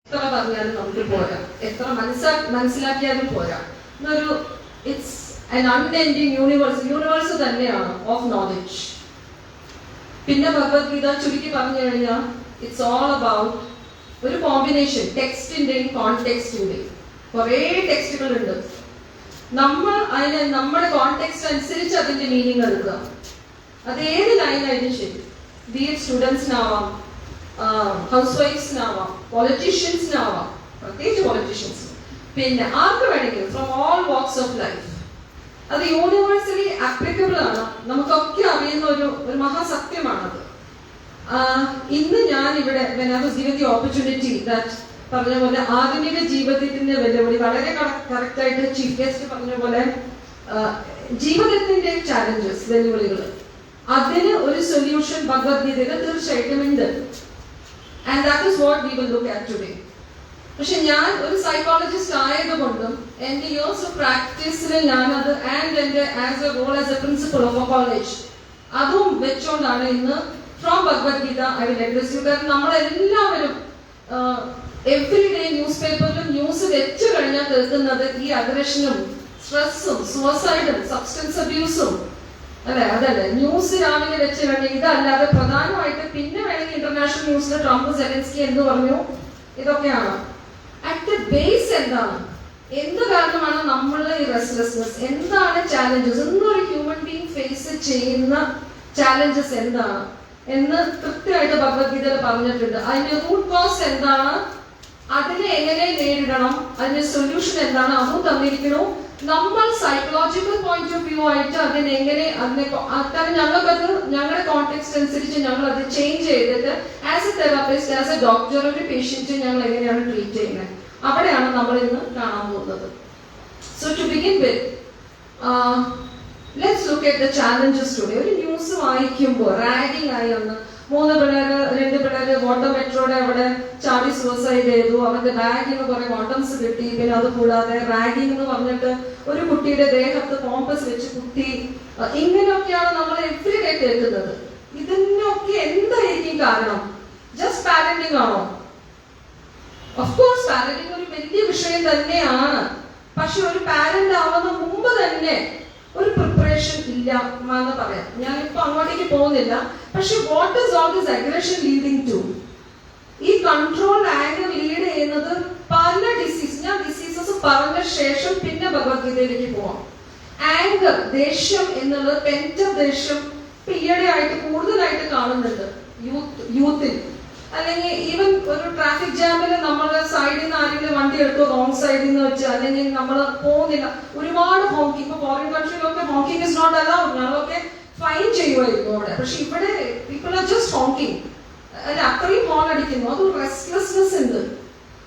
എത്ര പറഞ്ഞാലും നമുക്ക് പോരാ, എത്ര മനസ്സിലാക്കിയാലും പോരാ. എന്നൊരു ഇറ്റ്സ് an unending യൂണിവേഴ്സ് തന്നെയാണ് ഓഫ് നോളജ്. പിന്നെ ഭഗവത്ഗീത ചുരുക്കി പറഞ്ഞു കഴിഞ്ഞാൽ ഇറ്റ്സ് ഓൾ അബൌട്ട് ഒരു കോമ്പിനേഷൻ ടെക്സ്റ്റിന്റെയും കോൺടെക്സ്റ്റിന്റെയും. കുറേ ടെക്സ്റ്റുകൾ ഉണ്ട്, നമ്മൾ അതിന് നമ്മുടെ കോൺടെക്സ്റ്റ് അനുസരിച്ച് അതിന്റെ മീനിങ് എടുക്കുക. അത് ഏത് ലൈനായാലും ശരി, ബി എഡ് സ്റ്റുഡൻസിനാവാം, ഹൗസ് വൈഫ്സിനാവാം, പൊളിറ്റീഷ്യൻസിനാവാം, പ്രത്യേകിച്ച് പൊളിറ്റീഷ്യൻസ്, പിന്നെ ആർക്ക് വേണമെങ്കിലും from all wax of life. അത് യൂണിവേഴ്സലി ആപ്ലിക്കബിൾ ആണ്, നമുക്കൊക്കെ അറിയുന്ന ഒരു മഹാസത്യമാണത്. ഇന്ന് ഞാൻ ഇവിടെ ഓപ്പർച്യൂണിറ്റി ദാറ്റ് പറഞ്ഞ പോലെ ആധുനിക ജീവിതത്തിന്റെ വെല്ലുവിളി വളരെ കറക്റ്റ് ആയിട്ട് ചീഫ് ഗസ്റ്റ് പറഞ്ഞ പോലെ ജീവിതത്തിന്റെ ചാലഞ്ചസ്, വെല്ലുവിളികൾ, അതിന് ഒരു സൊല്യൂഷൻ ഭഗവത്ഗീതയിൽ തീർച്ചയായിട്ടും ഉണ്ട്. And that is what we will look at today. പക്ഷെ ഞാൻ ഒരു സൈക്കോളജിസ്റ്റ് ആയതുകൊണ്ടും എന്റെ ഇയേഴ്സ് ഓഫ് പ്രാക്ടീസിൽ ഞാനത് ആൻഡ് എന്റെ as a role as a principal of a college അതും വെച്ചുകൊണ്ടാണ് ഇന്ന് from Bhagavad Gita I will address you. കാരണം നമ്മളെല്ലാവരും എവറി ഡേ ന്യൂസ് പേപ്പറിലും ന്യൂസ് വെച്ചു കഴിഞ്ഞാൽ കേൾക്കുന്നത് ഈ അഗ്രഷനും സ്ട്രെസ്സും സൂസൈഡും സബ്സ്റ്റൻസ് അബ്യൂസും അല്ലെ. അതല്ലേ ന്യൂസ് രാവിലെ വെച്ച് കഴിഞ്ഞാൽ. ഇതല്ലാതെ പ്രധാനമായിട്ട് പിന്നെ വേണമെങ്കിൽ ഇന്റർനാഷണൽ ന്യൂസിൽ ട്രംപ് സെലൻസ്കി എന്ന് പറഞ്ഞു, ഇതൊക്കെയാണ്. അറ്റ് ദ ബേസ് എന്താണ്, എന്ത് കാരണമാണ് നമ്മളുടെ ഈ റെസ്റ്റ്ലെസ്നെസ്, എന്താണ് ചാലഞ്ചസ്, ഇന്നൊരു ഹ്യൂമൻ ബീങ് ഫേസ് ചെയ്യുന്ന ചാലഞ്ചസ് എന്താണ് എന്ന് കൃത്യമായിട്ട് ഭഗവത്ഗീതയിൽ പറഞ്ഞിട്ടുണ്ട്. അതിന്റെ റൂട്ട് കോസ് എന്താണ്, അതിനെ എങ്ങനെ നേരിടണം, അതിന്റെ സൊല്യൂഷൻ എന്താണ്, അതും തന്നിരിക്കണു. നമ്മൾ സൈക്കോളജിക്കൽ പോയിന്റ് ഓഫ് വ്യൂ ആയിട്ട് ഞങ്ങൾക്കത് ഞങ്ങളുടെ കോണ്ടെക്സ്റ്റ് അനുസരിച്ച് ഞങ്ങൾ അത് ചേഞ്ച് ചെയ്തിട്ട് as a therapist, as a doctor, ഒരു പേഷ്യന്റ് ഞങ്ങൾ എങ്ങനെയാണ് ട്രീറ്റ് ചെയ്യുന്നത്, അവിടെയാണ് നമ്മൾ ഇന്ന് കാണാൻ പോകുന്നത്. So to begin with let's look at the challenges today. ഒരു ന്യൂസ് വായിക്കുമ്പോൾ റാഗിംഗ് ആയി ഒന്ന് 2 പിള്ളേര് വാട്ടർ മെട്രോയുടെ അവിടെ ചാടി സൂസൈഡ് ചെയ്തു, അവരുടെ ബാഗിന് കുറെ കോണ്ടംസ് കിട്ടി. പിന്നെ അത് കൂടാതെ റാഗിംഗ് എന്ന് പറഞ്ഞിട്ട് ഒരു കുട്ടിയുടെ ദേഹത്ത് കോമ്പസ് വെച്ച് കുത്തി, ഇങ്ങനെയൊക്കെയാണ് നമ്മൾ എവറി ഡേ കേൾക്കുന്നത്. ഇതിനൊക്കെ എന്തായിരിക്കും കാരണം? ജസ്റ്റ് പാരന്റിംഗ് ആണോ? ഓഫ് കോഴ്സ് പാരന്റിംഗ് ഒരു വലിയ വിഷയം തന്നെയാണ്. പക്ഷെ ഒരു പാരന്റ് ആവുന്ന മുമ്പ് തന്നെ ഒരു പ്രിപ്പറേഷൻ ഇല്ല എന്ന് പറയാം. ഞാനിപ്പോ അങ്ങോട്ടേക്ക് പോകുന്നില്ല. പക്ഷെ what is all this aggression leading to? ഈ കൺട്രോൾ ആംഗർ ലീഡ് ചെയ്യുന്നത് പല ഡിസീസ്, ഞാൻ ഡിസീസസ് പറഞ്ഞ ശേഷം പിന്നെ ഭഗവത്ഗീതയിലേക്ക് പോവാം. ആംഗർ, ദേഷ്യം എന്നുള്ളത്, പെൻറ്റ ദേഷ്യം ഈയിടെ ആയിട്ട് കൂടുതലായിട്ട് കാണുന്നുണ്ട് യൂത്തിൽ. അല്ലെങ്കിൽ ഈവൻ ഒരു ട്രാഫിക് ജാമിൽ നമ്മുടെ സൈഡിൽ നിന്ന് ആരെങ്കിലും വണ്ടി എടുത്തു റോങ് സൈഡിൽ നിന്ന് വെച്ച്, അല്ലെങ്കിൽ നമ്മൾ പോകുന്നില്ല, ഒരുപാട് ഹോക്കിംഗ്. ഇപ്പൊ ഫോറിൻ കൺട്രിയിലൊക്കെ ഹോക്കിംഗ് ഇസ് നോട്ട് അലൗഡ്, ഞങ്ങളൊക്കെ ഫൈൻ ചെയ്യുമായിരുന്നു അവിടെ. പക്ഷെ ഇവിടെ പീപ്പിൾ ആർ ജസ്റ്റ് ഹോക്കിംഗ്, അല്ല അത്രയും ഹോൺ അടിക്കുന്നു. അത് റെസ്റ്റ്ലെസ്നെസ് ഉണ്ട്.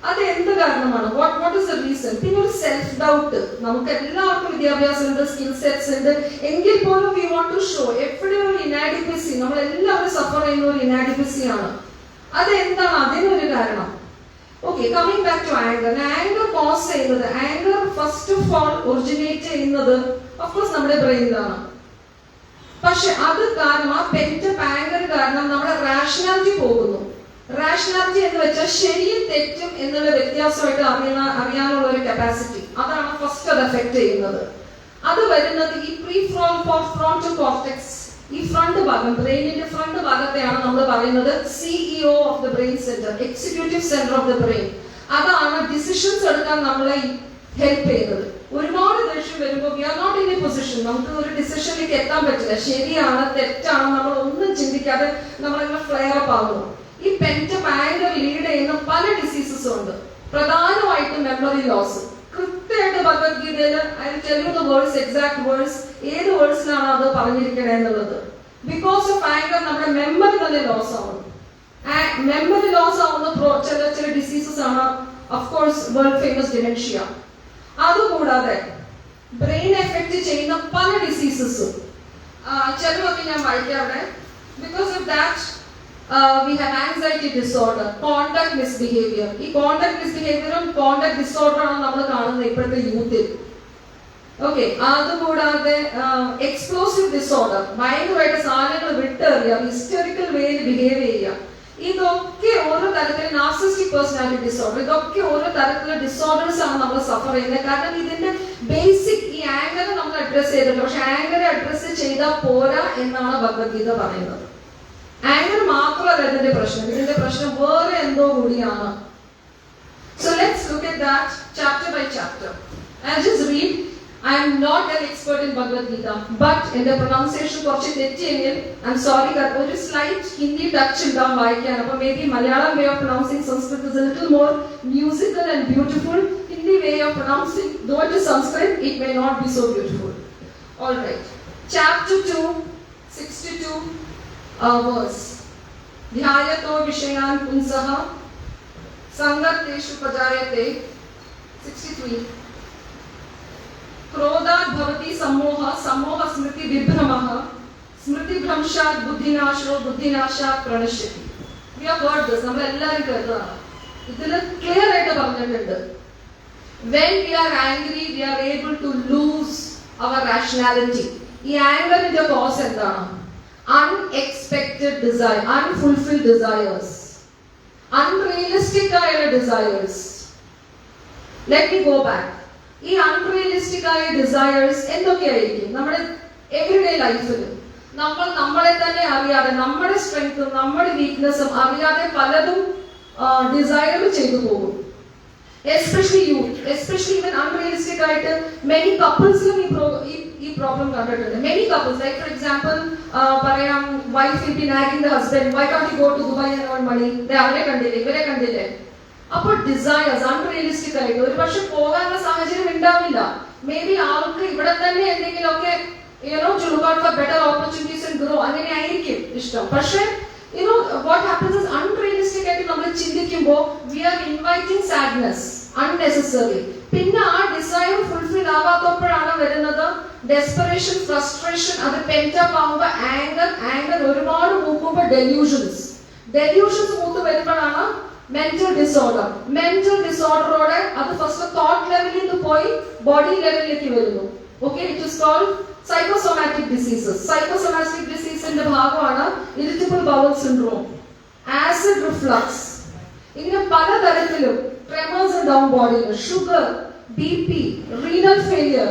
അത് എന്ത് കാരണമാണ്? What is the reason? പിന്നെ ഒരു സെൽഫ് ഡൗട്ട്. നമുക്ക് എല്ലാവർക്കും വിദ്യാഭ്യാസം ഉണ്ട്, സ്കിൽ സെറ്റ്സ് ഉണ്ട്, എങ്കിൽ പോലും വി വാണ്ട് ടു ഷോ എവിടെ ഒരു ഇനാഡിക്വസി. നമ്മൾ എല്ലാവരും സഫർ ചെയ്യുന്ന ഒരു ഇനാഡിക്വസി ആണ്. അത് എന്താണ് അതിനൊരു കാരണം? Okay, coming back to anger. Anger cause ചെയ്യുന്നത്, anger first of all originate ചെയ്യുന്നത് ഓഫ്കോഴ്സ് നമ്മുടെ ബ്രെയിനിലാണ്. പക്ഷെ അത് കാരണം, ആ പെൻറ്റപ്പ് ആംഗർ കാരണം നമ്മുടെ റാഷണാലിറ്റി പോകുന്നു. റാഷണാലിറ്റി എന്ന് വെച്ചാൽ ശരിയും തെറ്റും എന്നുള്ള വ്യത്യാസമായിട്ട് അറിയാനുള്ള ഒരു കപ്പാസിറ്റി, അതാണ് ഫസ്റ്റ് അത് എഫക്ട് ചെയ്യുന്നത്. അത് വരുന്നത് ഈ പ്രീഫ്രോണ്ടൽ കോർട്ടെക്സ്, ഈ ഫ്രണ്ട് ഭാഗം, ബ്രെയിനിന്റെ ഫ്രണ്ട് ഭാഗത്തെയാണ് നമ്മൾ പറയുന്നത് CEO of the brain centre, executive centre of the brain. അതാണ് ഡിസിഷൻസ് എടുക്കാൻ നമ്മളെ ഹെൽപ്പ് ചെയ്യുന്നത്. ഒരുപാട് ദേഷ്യം വരുമ്പോൾ we are not in a position, നമുക്ക് ഒരു ഡിസിഷനിലേക്ക് എത്താൻ പറ്റില്ല. ശരിയാണ് തെറ്റാണ് നമ്മൾ ഒന്നും ചിന്തിക്കാതെ നമ്മളിങ്ങനെ ഫ്ലെയർ അപ്പ് ആകുന്നു. ഈ പെൻറ്റപ്പ് ആംഗർ ലീഡ് ചെയ്യുന്ന പല ഡിസീസസും ഉണ്ട്, പ്രധാനമായിട്ടും മെമ്മറി ലോസ്. കൃത്യമായിട്ട് ഭഗവത്ഗീതയിൽ വേർഡ്സ്, എക്സാക്ട് വേർഡ്സ്, ഏത് വേർഡ്സിലാണ് അത് പറഞ്ഞിരിക്കണേ എന്നുള്ളത്. ബിക്കോസ് ഓഫ് ആംഗർ നമ്മുടെ മെമ്മറി തന്നെ ലോസ് ആവുന്നു. മെമ്മറി ലോസ് ആവുന്ന ചില ഡിസീസസ് ആണ് ഓഫ്കോഴ്സ് വേൾഡ് ഫേമസ് ഡിമെൻഷ്യ. അതുകൂടാതെ ബ്രെയിൻ എഫക്ട് ചെയ്യുന്ന പല ഡിസീസസും ചിലതൊക്കെ ഞാൻ വായിക്കാം അവിടെ. Because of that we have anxiety disorder, conduct misbehavior. ഈ കോണ്ടാക്ട് മിസ്ബിഹേവിയറും കോണ്ടാക്ട് ഡിസോർഡർ ആണ് നമ്മൾ കാണുന്നത് ഇപ്പോഴത്തെ യൂത്തിൽ. ഓക്കെ, അതുകൂടാതെ എക്സ്പ്ലോസീവ് ഡിസോർഡർ, ഭയങ്കരമായിട്ട് സാധനങ്ങൾ വിട്ടെറിയുക, ഹിസ്റ്ററിക്കൽ വേയിൽ ബിഹേവ് ചെയ്യുക. ഇതൊക്കെ ഓരോ തരത്തിലുള്ള നാർസിസ്റ്റിക് പേഴ്സണാലിറ്റി ഡിസോർഡർ, ഇതൊക്കെ ഓരോ തരത്തിലുള്ള ഡിസോർഡേഴ്സ് ആണ് നമ്മൾ സഫർ ചെയ്യുന്നത്. കാരണം ഇതിന്റെ ബേസിക് ഈ ആങ്കർ നമ്മൾ അഡ്രസ് ചെയ്തിട്ടുണ്ട്. പക്ഷെ ആങ്കർ അഡ്രസ് ചെയ്താൽ പോരാ എന്നാണ് ഭഗവത്ഗീത പറയുന്നത്. ആങ്കർ മാത്രമല്ല ഇതിന്റെ പ്രശ്നം, ഇതിന്റെ പ്രശ്നം വേറെ എന്തോ കൂടിയാണ്. So let's look at that chapter by chapter. I'll just read. I am not an expert in Bhagavad Gita, but in the pronunciation കുറച്ച് തെറ്റിയെങ്കിൽ I'm sorry that ഒരു slight Hindi touch ഉണ്ടാവും വായിക്കാൻ. അപ്പോൾ maybe Malayalam way of pronouncing Sanskrit is a little more musical and beautiful. Hindi way of pronouncing, though it is Sanskrit, it may not be so beautiful. All right. Chapter 2, 62 verse. ध्यायतो विषयान् पुंसः संगतेषु प्रजायते. 63. क्रोधात् भवति सम्मोहः, सम्मोहः स्मृति विभ्रमः, स्मृति भ्रंशात् बुद्धिनाशो, बुद्धिनाशात् प्रणश्यति. We have heard this. നമ്മൾ എല്ലാവരും കേട്ടതാണ്. ഇതിൽ clear ആയിട്ട് പറഞ്ഞിട്ടുണ്ട്. When we are angry, we are able to lose our rationality. ഈ ആംഗറിന്റെ cos എന്താണ്? Unexpected desire, unfulfilled desires, unrealistic ആയ desires. Let me go back. ഈ അൺറിയലിസ്റ്റിക് ആയ ഡിസയേഴ്സ് എന്തൊക്കെയായിരിക്കും? നമ്മുടെ എവറിഡേ ലൈഫിൽ നമ്മൾ നമ്മളെ തന്നെ അറിയാതെ, നമ്മുടെ സ്ട്രെങ്ത്തും നമ്മുടെ വീക്ക്നെസ്സും അറിയാതെ പലതും ഡിസയർ ചെയ്തു പോകും. Especially youth, especially even unrealistic ആയിട്ട് മെനി കപ്പിൾസിലും ഈ പ്രോബ്ലം കണ്ടിട്ടുണ്ട്. Many couples, like for example പറയാം, wife will be nagging the husband, why can't you go to Dubai and earn money, അവരെ കണ്ടില്ലേ ഇവരെ കണ്ടില്ലേ. അപ്പോൾ ഡിസയേഴ്സ് അൺറിയലിസ്റ്റിക് ആയിട്ട് ഒരു പക്ഷെ പോകാനുള്ള സാഹചര്യം ഉണ്ടാവില്ല. മേ ബി ആൾക്ക് ഇവിടെ തന്നെ എന്തെങ്കിലുമൊക്കെ to look out for better opportunities and grow, അങ്ങനെ ആയിരിക്കും ഇഷ്ടം. പക്ഷെ what happens is unrealistic ആയിട്ട് നമ്മൾ ചിന്തിക്കുമ്പോൾ we are inviting sadness unnecessarily. പിന്നെ ആ ഡിസയർ ഫുൾഫിൽ ആവാത്തപ്പോഴാണ് വരുന്നത് ഡെസ്പറേഷൻ, ഫ്രസ്ട്രേഷൻ, അത് പെൻറ്റപ്പ് ആവുമ്പോൾ ആങ്കർ ഒരുപാട് മൂക്കുമ്പോൾ ഡെല്യൂഷൻസ് മൂത്ത് വരുമ്പോഴാണ് മെന്റൽ ഡിസോർഡർ. മെന്റൽ ഡിസോർഡറോടെ അത് ഫസ്റ്റ് തോട്ട് ലെവലിൽ നിന്ന് പോയി ബോഡി ലെവലിലേക്ക് വരുന്നു. Okay, it is called psychosomatic diseases. Psychosomatic ഡിസീസിന്റെ ഭാഗമാണ് irritable bowel syndrome, acid reflux, ഇങ്ങനെ പലതരത്തിലും ട്രെമേഴ്സ് ഉണ്ടാവും ബോഡിയിൽ, ഷുഗർ, BP, റീനൽ ഫെയിലിയർ.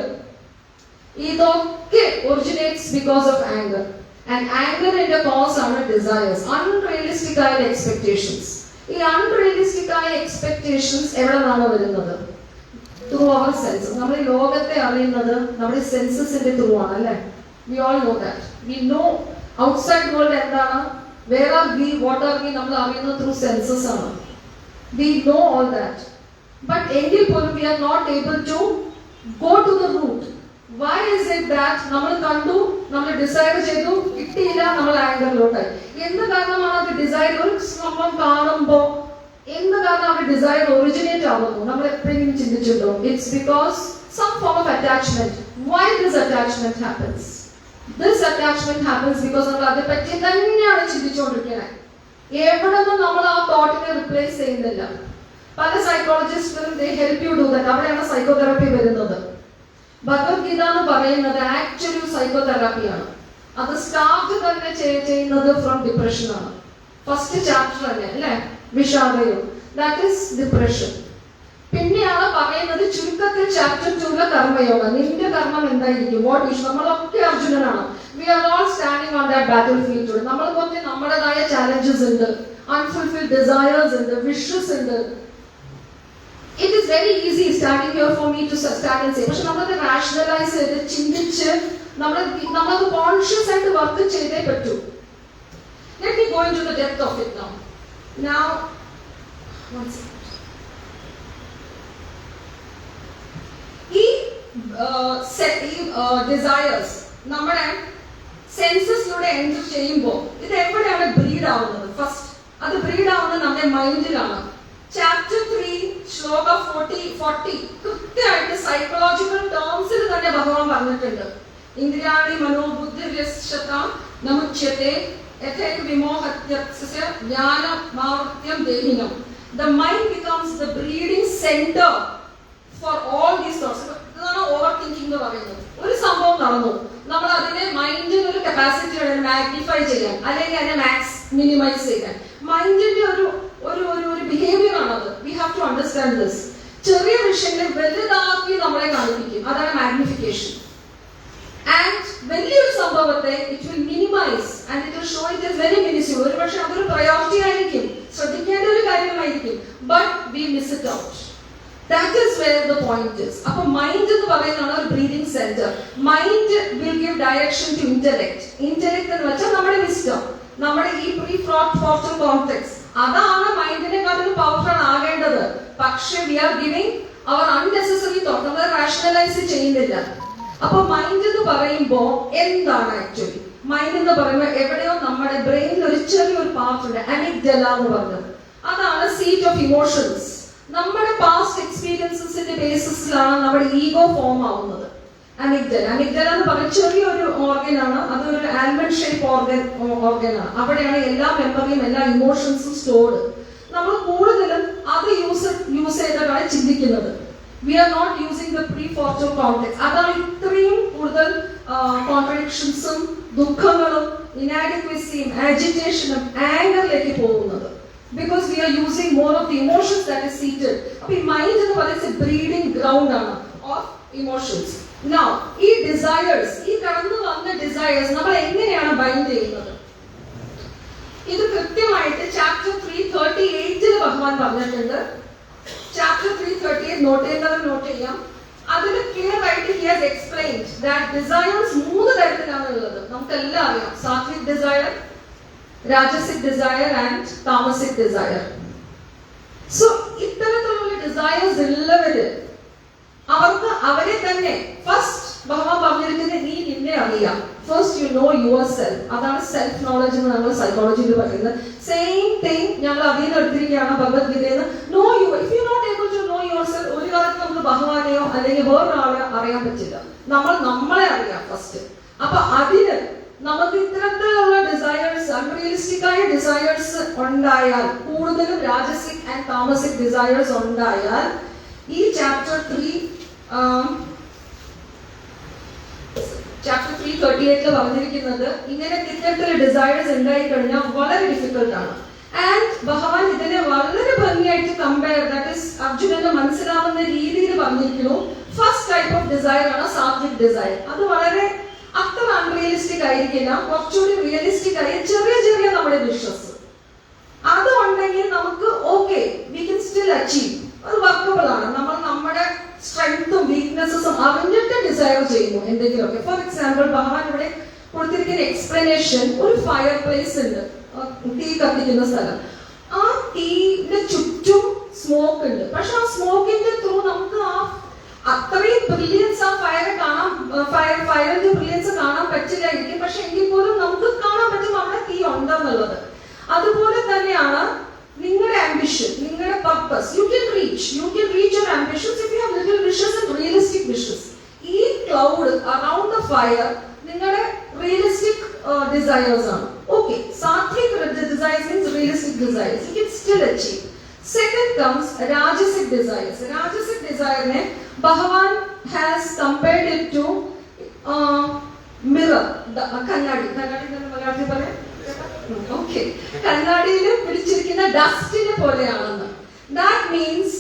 ഇതൊക്കെ originates because of anger. And ആംഗറിന്റെ കോസ് ആണ് ഡിസയേഴ്സ്, അൺറിയലിസ്റ്റിക് ആയ എക്സ്പെക്ടേഷൻസ്. ഈ അൺറിയലിസ്റ്റിക് ആയ എക്സ്പെക്ടേഷൻസ് എവിടെ നിന്നാണ് വരുന്നത്? Through our senses. നമ്മൾ ഈ ലോകത്തെ അറിയുന്നത് നമ്മുടെ സെൻസസിന്റെ ത്രൂ ആണ്, അല്ലേ? We all know that. We know outside world എന്താണ്, where R V, what are we, നമ്മൾ അറിയുന്നത് ത്രൂ സെൻസസ് ആണ്. We know all that. But എങ്കിൽ പോലും we are not able to go to the root. Why is it that നമ്മൾ കണ്ടു, നമ്മൾ Desire ചെയ്തു, കിട്ടിയില്ല, നമ്മൾ ആംഗറിലോട്ടായി. എന്ത് കാരണമാണ് അത് ഡിസൈർ? ഒരു സംഭവം കാണുമ്പോൾ എന്ത് കാരണം അവർ ഡിസൈർ ഒറിജിനേറ്റ് ആവുന്നു? നമ്മൾ എപ്പോഴെങ്കിലും ചിന്തിച്ചിട്ടുണ്ടോ? It's because some form of attachment. Why this attachment happens? This attachment happens because നമ്മൾ അതിനെ പറ്റി തന്നെയാണ് ചിന്തിച്ചുകൊണ്ടിരിക്കുന്നത്. എവിടെ നിന്നും നമ്മൾ ആ തോട്ടിനെ റിപ്ലേസ് ചെയ്യുന്നില്ല. പല സൈക്കോളജിസ്റ്റുകളും they help you do that. അവിടെയാണ് സൈക്കോതെറാപ്പി വരുന്നത്. ഭഗവത്ഗീത എന്ന് പറയുന്നത് ആക്ച്വലി സൈക്കോതെറാപ്പിയാണ്. അത് സ്റ്റാർട്ട് തന്നെ ചെയ്യുന്നത് ഫ്രം ഡിപ്രഷൻ ആണ്. ഫസ്റ്റ് ചാപ്റ്റർ തന്നെ, അല്ലെ? വിഷാദയും, ദാറ്റ് ഈസ് ഡിപ്രഷൻ. പിന്നെയാണ് പറയുന്നത് ചുരുക്കത്തിൽ ചാപ്റ്റർ 2 കർമ്മയോഗ. നിന്റെ കർമ്മം എന്തായിരിക്കും? What is? നമ്മളൊക്കെ അർജുനനാണ്. We are all standing on that battlefield. നമ്മൾക്കൊക്കെ നമ്മുടേതായ ചാലഞ്ചസ് ഉണ്ട്, അൺഫുൾഫിൽഡ് ഡിസയേഴ്സ് ഉണ്ട്, വിഷസ് ഉണ്ട്. It is very easy standing here for me to stand and say, പക്ഷെ നമ്മളത് റാഷണലൈസ് ചെയ്ത് ചിന്തിച്ച് നമ്മളത് കോൺഷ്യസ് ആയിട്ട് വർക്ക് ചെയ്തേ പറ്റൂ. Let me go into the depth of it now. Now, one second. ഈ ഡിസയേഴ്സ് നമ്മുടെ സെൻസസിലൂടെ എൻറ്റർ ചെയ്യുമ്പോൾ ഇത് എവിടെയാണ് ബ്രീഡ് ആവുന്നത്? ഫസ്റ്റ് അത് ബ്രീഡ് ആവുന്നത് നമ്മുടെ മൈൻഡിലാണ്. ചാപ്റ്റർ 3 ശ്ലോക 40 കൃത്യമായിട്ട് സൈക്കോളജിക്കൽ ടേംസിൽ തന്നെ ഭഗവാൻ പറഞ്ഞിട്ടുണ്ട്. ഇന്ദ്രിയാണി മനോബുദ്ധിര്യശ്ച നമുച്യത്തെ യഥൈക വിമോഹത്യസ്യ ജ്ഞാനമാവൃത്യം ദേഹിനം. The mind becomes the breeding center for all these thoughts. ഇതാണ് ഓവർ തിങ്കിങ് എന്ന് പറയുന്നത്. ഒരു സംഭവം നടന്നു, നമ്മൾ അതിനെ മൈൻഡിന് ഒരു കപ്പാസിറ്റി മാഗ്നിഫൈ ചെയ്യാൻ അല്ലെങ്കിൽ അതിനെ മിനിമൈസ് ചെയ്യാൻ. മൈൻഡിന്റെ ഒരു ഒരു ഒരു ബിഹേവിയർ ആണത്. We have to understand this. ചെറിയ വിഷയങ്ങളെ വലുതാക്കി നമ്മളെ കാണിപ്പിക്കും, അതാണ് മാഗ്നിഫിക്കേഷൻ. ആൻഡ് വലിയൊരു സംഭവത്തെ it will minimise and it will show it as very minuscule. ഒരു പക്ഷെ അതൊരു പ്രയോറിറ്റി ആയിരിക്കും, ശ്രദ്ധിക്കേണ്ട ഒരു കാര്യമായിരിക്കും, but we miss it out. That is where the point is. അപ്പോൾ മൈൻഡ് എന്ന് പറയുന്നതാണ് ഒരു breathing centre. Mind will give direction to intellect. Intellect എന്ന് വെച്ചാൽ നമ്മുടെ വിസ്ഡം, നമ്മുടെ ഈ പ്രീ ഫ്രോണ്ടൽ കോർട്ടെക്സ്, അതാണ് മൈൻഡിനെക്കാളും പവർഫുൾ ആകേണ്ടത്. പക്ഷേ we are giving our unnecessary thought, നമ്മൾ റാഷണലൈസ് ചെയ്യുന്നില്ല. അപ്പൊ മൈൻഡ് എന്ന് പറയുമ്പോ എന്താണ് ആക്ച്വലി മൈൻഡ് എന്ന് പറയുമ്പോൾ? എവിടെയോ നമ്മുടെ ബ്രെയിനിൽ ഒരു ചെറിയൊരു പാർട്ട് ഉണ്ട്, അമിഗ്ഡല എന്ന് പറഞ്ഞത്. അതാണ് സീറ്റ് ഓഫ് ഇമോഷൻസ്. നമ്മുടെ പാസ്റ്റ് എക്സ്പീരിയൻസസിന്റെ ബേസിസിലാണ് നമ്മുടെ ഈഗോ ഫോം ആവുന്നത്. അമിഗ്ഡല എന്ന് പറയുന്ന ചെറിയൊരു ഓർഗൻ ആണ്, അതൊരു ആൽമണ്ട് ഷേപ്പ് ഓർഗൻ ആണ്. അവിടെയാണ് എല്ലാ മെമ്മറിയും എല്ലാ ഇമോഷൻസും സ്റ്റോർഡ്. നമ്മൾ കൂടുതലും അത് യൂസ് ചെയ്തിട്ടാണ് ചിന്തിക്കുന്നത്. We are not using the prefrontal cortex. അതാണ് ഇത്രയും കൂടുതൽ കോൺട്രഡിക്ഷൻസും ദുഃഖങ്ങളും ഇനാഡിക്വസിയും ആജിറ്റേഷനും ആംഗറിലേക്ക് പോകുന്നത്. Because we are using more of the emotions that is seated. അപ്പോൾ ഈ മൈൻഡ് എന്ന് പറയുന്നത് ബ്രീഡിംഗ് ഗ്രൗണ്ട് ആണ് ഓഫ് ഇമോഷൻസ്. Now ഈ ഡിസയേഴ്സ്, ഈ കടന്നു വന്ന ഡിസയേഴ്സ് നമ്മൾ എങ്ങനെയാണ് ബൈൻഡ് ചെയ്യുന്നത്? ഇത് കൃത്യമായിട്ട് ചാപ്റ്റർ 338 ഭഗവാൻ പറഞ്ഞിട്ടുണ്ട്. ചാപ്റ്റർ 338 നോട്ട് ചെയ്യുന്നവർ നോട്ട് ചെയ്യാം. അതിൽ ക്ലിയർ ആയിട്ട് he has explained that desires 3 തരത്തിലാണ് ഉള്ളത്. നമുക്കെല്ലാം അറിയാം, sattvic desire, rajasic desire and tamasic desire. So ഇത്തരത്തിലുള്ള ഡിസയേഴ്സ് ഉള്ളവര് അവർക്ക് അവരെ തന്നെ ഫസ്റ്റ് ഭഗവാൻ പറഞ്ഞിരിക്കുന്നത് നീ നിന്നെ അറിയാം. First you know your self. അതാണ് സെൽഫ് നോളജ് എന്ന് നമ്മൾ സൈക്കോളജിയിൽ പറയുന്നത്. സെയിം തിങ് ഞങ്ങൾ അതിൽ നിന്ന് എടുത്തിരിക്കുകയാണ് ഭഗവത്ഗീതയിൽ നിന്ന്. Know you. If you not able to know yourself, ഒരു കാലത്ത് നമുക്ക് ഭഗവാനെയോ അല്ലെങ്കിൽ വേറൊരാളെ അറിയാൻ പറ്റില്ല. നമ്മൾ നമ്മളെ അറിയാം ഫസ്റ്റ്. അപ്പൊ അതിന് നമുക്ക് ഇത്തരത്തിലുള്ള ഡിസയേഴ്സ്, അൺറിയലിസ്റ്റിക് ആയ ഡിസയേഴ്സ് ഉണ്ടായാൽ, കൂടുതലും രാജസിക് ആൻഡ് താമസിക് ഡിസയേഴ്സ് ഉണ്ടായാൽ, ഈ ചാപ്റ്റർ 338 പറഞ്ഞിരിക്കുന്നത് ഇങ്ങനെ ഇത്തരത്തിലുള്ള ഡിസയേഴ്സ് ഉണ്ടായി കഴിഞ്ഞാൽ വളരെ ഡിഫിക്കൽട്ട് ആണ്. ആൻഡ് ഭഗവാൻ ഇതിനെ വളരെ ഭംഗിയായിട്ട് കമ്പയർ, ദാറ്റ് ഈസ് അർജുനന് മനസ്സിലാവുന്ന രീതിയിൽ പറഞ്ഞിരിക്കുന്നു. ഫസ്റ്റ് ടൈപ്പ് ഓഫ് ഡിസയർ ആണ് സാത്വിക് ഡിസയർ. അത് വളരെ അത്ര അൺറിയലിസ്റ്റിക് ആയിരിക്കില്ല, കുറച്ചുകൂടി റിയലിസ്റ്റിക് ആയ ചെറിയ ചെറിയ നമ്മുടെ വിഷസ് അത് ഉണ്ടെങ്കിൽ നമുക്ക് okay, we can still achieve. അത് വർക്കബിൾ ആണ്. നമ്മൾ നമ്മുടെ സ്ട്രെങ്ത്തും വീക്ക്നെസ്സും അറിഞ്ഞിട്ട് ഡിസയർ ചെയ്യുന്നു എന്തെങ്കിലുമൊക്കെ. ഫോർ എക്സാമ്പിൾ ഭഗവാൻ ഇവിടെ കൊടുത്തിരിക്കുന്ന എക്സ്പ്ലനേഷൻ, ഒരു ഫയർ പ്ലേസ് ഉണ്ട്, തീ കത്തിക്കുന്ന സ്ഥലം. ആ തീയുടെ ചുറ്റും സ്മോക്ക് ഉണ്ട്. പക്ഷെ ആ സ്മോക്കിന്റെ ത്രൂ നമുക്ക് ആ അത്രയും ബ്രില്യൻസ് ആ ഫയറിന്റെ ബ്രില്യൻസ് കാണാൻ പറ്റില്ലായിരിക്കും. പക്ഷെ എങ്കിൽ പോലും നമുക്ക് കാണാൻ പറ്റും അവിടെ തീ ഉണ്ടെന്നുള്ളത്. അതുപോലെ തന്നെയാണ് നിങ്ങളുടെ ആംബിഷൻ, നിങ്ങളുടെ purpose. You can reach your ambitions if you have little wishes and realistic wishes. ഈ ക്ലൗഡ് അറൌണ്ട് ദ ഫയർ നിങ്ങളുടെ റിയലിസ്റ്റിക് ഡിസയേഴ്സ് ആണ്. Okay, Satwik desires means realistic desires. You can still achieve. Second comes rajasic desires. Rajasic desire ne Bhagavan has compared it to mirror, kannadi ennu malayalathil paraye. Okay, kannadiyil pidichirikkunna dustine poleyaണെന്ന്. That means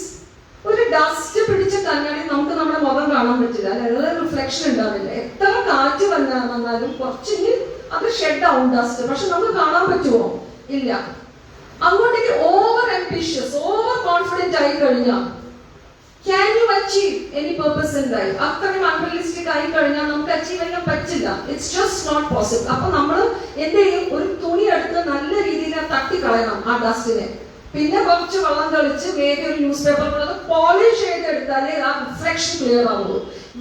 ഒരു dust പിടിച്ച കണ്ണാടി നമുക്ക് നമ്മുടെ മുഖം കാണാൻ പറ്റില്ല, അല്ലെ? Reflection ഉണ്ടാവില്ല. എത്ര കാറ്റ് വന്നാലും കുറച്ചെങ്കിൽ അത് ഷെഡ് ആവും ഡസ്റ്റ്. പക്ഷെ നമുക്ക് കാണാൻ പറ്റുമോ? ഇല്ല. അങ്ങോട്ടേക്ക് ഓവർ ആംബിഷ്യസ്, ഓവർ കോൺഫിഡന്റ് ആയി കഴിഞ്ഞാൽ can you achieve any purpose in life? അത്രയും അൺറിയലിസ്റ്റിക് ആയി കഴിഞ്ഞാൽ നമുക്ക് അച്ചീവ് ചെയ്യാൻ പറ്റില്ല. It's just not possible. അപ്പൊ നമ്മൾ എന്ത് ചെയ്യും? ഒരു തുണി എടുത്ത് നല്ല രീതിയിൽ തട്ടിക്കളയണം ആ ഡസ്റ്റിനെ. പിന്നെ കുറച്ച് വെള്ളം തെളിച്ച് വേഗം ഒരു ന്യൂസ് പേപ്പർ പോളിഷ് ചെയ്തെടുത്താലേ ആ റിഫ്ലക്ഷൻ ക്ലിയർ ആവുള്ളൂ.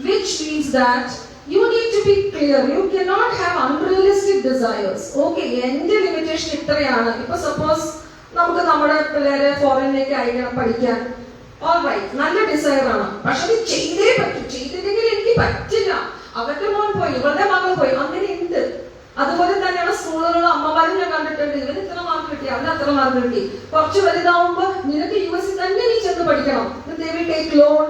Which means that you need to be clear. You cannot have unrealistic desires. Okay, എന്റെ ലിമിറ്റേഷൻ ഇത്രയാണ്. ഇപ്പൊ സപ്പോസ് നമുക്ക് നമ്മുടെ പിള്ളേരെ ഫോറിനിലേക്ക് അയക്കണം പഠിക്കാൻ. ഓൾറൈറ്റ്, നല്ല ഡിസയർ ആണ്. പക്ഷെ അത് ചെയ്തേ പറ്റൂ. ചെയ്തില്ലെങ്കിൽ എനിക്ക് പറ്റില്ല. അവരുടെ മോൻ പോയി, ഇവരുടെ മകൻ പോയി, അങ്ങനെ ഉണ്ട്. അതുപോലെ തന്നെയാണ് സ്കൂളുകളിലും അമ്മമാരും ഞാൻ കണ്ടിട്ടുണ്ട്. ഇവന് ഇത്ര മാർക്ക് കിട്ടി, അവന് അത്ര മാർക്ക് കിട്ടി. കുറച്ച് വലുതാവുമ്പോ നിനക്ക് US തന്നെ നീ ചെന്ന് പഠിക്കണം. They will take loan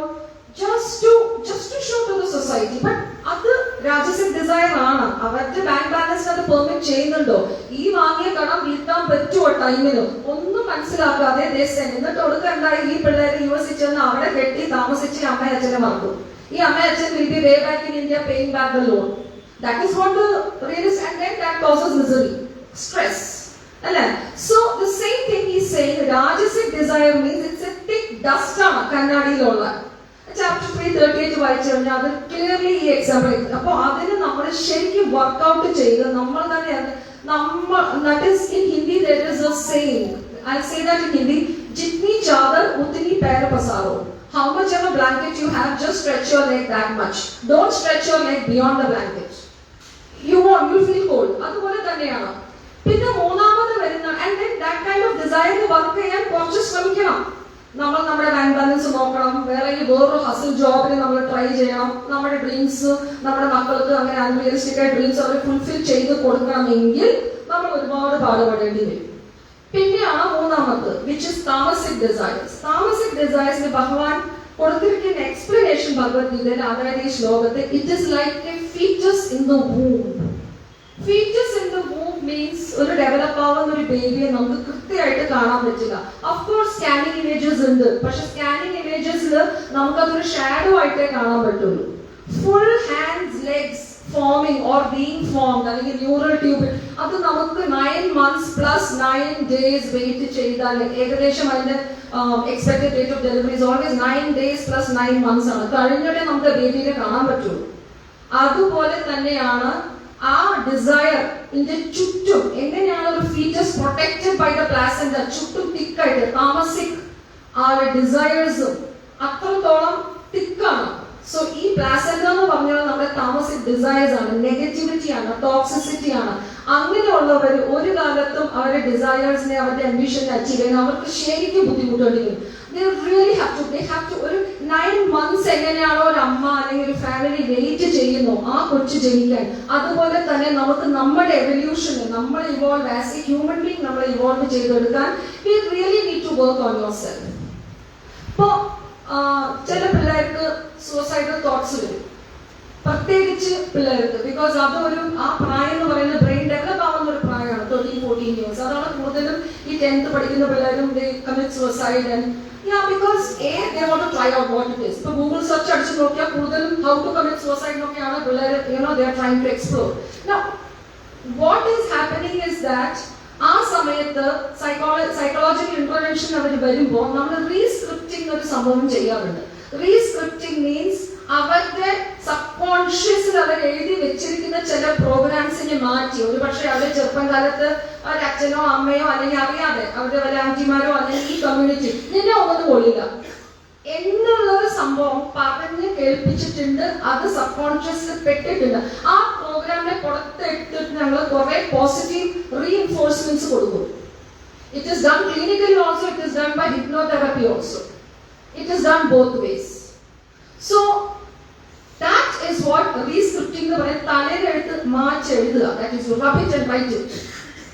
just to show to the society. But അത് രാജസിക് ഡിസയർ ആണ്. അവരുടെ ബാങ്ക് ബാലൻസിന് അത് പെർമിറ്റ് ചെയ്യുന്നുണ്ടോ, ഈ വാങ്ങിയ കടം വീട്ടാൻ പറ്റുമോ ടൈമിന്, ഒന്നും മനസ്സിലാക്കാതെ എന്നിട്ട് കൊടുക്കണ്ടായി ഈ പിള്ളേരെ യുഎസിൽ ചെന്ന് അവിടെ കെട്ടി താമസിച്ച് അമ്മ അച്ഛനെ മറക്കും. ഈ അമ്മ അച്ഛൻ will be way back in India paying back the loan. That is what the realist, and then that causes misery, stress. So the same thing he's saying, Rajasic desire means it's a thick dust ആണ് കണ്ണാടിയിലുള്ള. Chapter 3:38 വായിച്ചു കഴിഞ്ഞാൽ അത് clearly ഈ example. അപ്പൊ അതിന് നമ്മൾ ശരിക്കും workout ചെയ്ത് നമ്മൾ തന്നെ that is in Hindi there is a saying, I'll say that in Hindi, jitni chadar utni pair pasaro. How much of a blanket you have, just stretch your leg that much. Don't stretch your leg beyond the blanket. You feel cold. അതുപോലെ തന്നെയാണ്. പിന്നെ മൂന്നാമത് വരുന്ന, and then that kind of desire work ചെയ്യാൻ കുറച്ച് ശ്രമിക്കണം. നമ്മൾ നമ്മുടെ ബാങ്ക് ബാലൻസ് നോക്കണം, വേറൊരു ഹസിൽ ജോബിന് നമ്മൾ ട്രൈ ചെയ്യണം, നമ്മുടെ ഡ്രീംസ് നമ്മുടെ മക്കൾക്ക് അങ്ങനെ അൺറിയലിസ്റ്റിക് ആയ ഡ്രീംസ് അവർ ഫുൾഫിൽ ചെയ്ത് കൊടുക്കണമെങ്കിൽ നമ്മൾ ഒരുപാട് പാടുപെടേണ്ടി വരും. പിന്നെയാണ് മൂന്നാമത്, which is tamasic desires. Tamasic desires ഭഗവാൻ കൊടുത്തിരിക്കുന്ന എക്സ്പ്ലനേഷൻ ഭഗവത്ഗീതയിൽ, അതായത് ഈ ശ്ലോകത്തിൽ, it is like a fetus in the womb. Fetus in the womb means ഒരു ഡെവലപ്പ് ആവുന്ന ഒരു ബേബിയെ നമുക്ക് കൃത്യമായിട്ട് കാണാൻ പറ്റില്ല. ഓഫ് കോഴ്സ് സ്കാനിങ് ഇമേജസ് ഉണ്ട്, പക്ഷെ സ്കാനിങ് ഇമേജസിൽ നമുക്കതൊരു ഷാഡോ ആയിട്ടേ കാണാൻ പറ്റുള്ളൂ. Full hands legs forming or being formed, അല്ലെങ്കിൽ ന്യൂറൽ ട്യൂബ്, അത് നമുക്ക് 9 months plus 9 days വെയിറ്റ് ചെയ്താൽ ഏകദേശം അതിന്റെ expected date of delivery is always 9 days plus 9 months ആണ്. കഴിഞ്ഞിട്ടേ നമുക്ക് ബേബിയെ കാണാൻ പറ്റുള്ളൂ. അതുപോലെ തന്നെയാണ് ആ ഡിസയറിന്റെ ചുറ്റും എങ്ങനെയാണ് ഒരു foetus protected by the placenta, ചുറ്റും തിക്കായിട്ട് താമസിക് ആ ഡിസയേഴ്സും അത്രത്തോളം തിക്കാണ്. സോ ഈ പ്ലാസന്റ എന്ന് പറഞ്ഞാൽ നമ്മുടെ താമസിക് ഡിസയേഴ്സ് ആണ്, നെഗറ്റിവിറ്റി ആണ്, ടോക്സിസിറ്റി ആണ്. അങ്ങനെയുള്ളവർ ഒരു കാലത്തും അവരുടെ ഡിസയേഴ്സിനെ അവരുടെ അംബിഷനെ അച്ചീവ് ചെയ്യാൻ അവർക്ക് ശരിക്കും ബുദ്ധിമുട്ടേണ്ടി വരും. They have to ഒരു 9 months എങ്ങനെയാണോ ഒരു അമ്മ അല്ലെങ്കിൽ ഒരു ഫാമിലി വെയിറ്റ് ചെയ്യുന്നു ആ കൊച്ചു ജനിക്കാൻ, അതുപോലെ തന്നെ നമുക്ക് നമ്മുടെ എവല്യൂഷന് നമ്മൾ evolve as A human being നമ്മൾ ഇവോൾവ് ചെയ്തെടുക്കാൻ we really need to work on yourself. ഇപ്പോ ചില പിള്ളേർക്ക് സൂസൈഡൽ തോട്ട്സ് വരും, പ്രത്യേകിച്ച് പിള്ളേർക്ക്, ബിക്കോസ് അതൊരു ആ പ്രായം എന്ന് പറയുന്നത് ബ്രെയിൻ ഡെവലപ്പ് ആവുന്ന ഒരു പ്രായമാണ്, 13-14 years. അതാണ് കൂടുതലും ഈ 10th പഠിക്കുന്ന പിള്ളേരും they commit suicide. And yeah, because they want to try out what it is. ഇപ്പൊ ഗൂഗിൾ സെർച്ച് അടിച്ച് നോക്കിയാൽ കൂടുതലും how to commit suicide നോക്കിയാണ് പിള്ളേർ they are trying to explore. Now what is happening is that ആ സമയത്ത് psychological intervention അവർ വരുമ്പോൾ നമ്മൾ റീസ്ക്രിപ്റ്റിംഗ് ഒരു സംഭവം ചെയ്യാറുണ്ട്. റീസ്ക്രിപ്റ്റിംഗ് മീൻസ് അവരുടെ സബ് കോൺഷ്യസിൽ അവർ എഴുതി വെച്ചിരിക്കുന്ന ചില പ്രോഗ്രാംസിനെ മാറ്റി, ഒരു പക്ഷേ അവരുടെ ചെറുപ്പം കാലത്ത് അവരുടെ അച്ഛനോ അമ്മയോ അല്ലെങ്കിൽ അറിയാതെ അവരുടെ വല്ല ആന്റിമാരോ അല്ലെങ്കിൽ ഈ കമ്മ്യൂണിറ്റി നിന്നെ ഒന്നും കൊള്ളില്ല എന്നുള്ള ഒരു സംഭവം പറഞ്ഞ് കേൾപ്പിച്ചിട്ടുണ്ട്, അത് സബ് കോൺഷ്യസിൽ പെട്ടിട്ടുണ്ട്. ആ പ്രോഗ്രാമിനെ പുറത്തെടുത്തിട്ട് ഞങ്ങൾ കുറെ പോസിറ്റീവ് റീഇൻഫോഴ്സ്മെന്റ്സ് കൊടുക്കും. It is done clinically also, it is done by hypnotherapy also. It is done both ways. So that is what re-scripting എന്ന് പറയുന്നത്, തലയിലെടുത്ത് മാച്ചെഴുതുക, that is rub it and write it.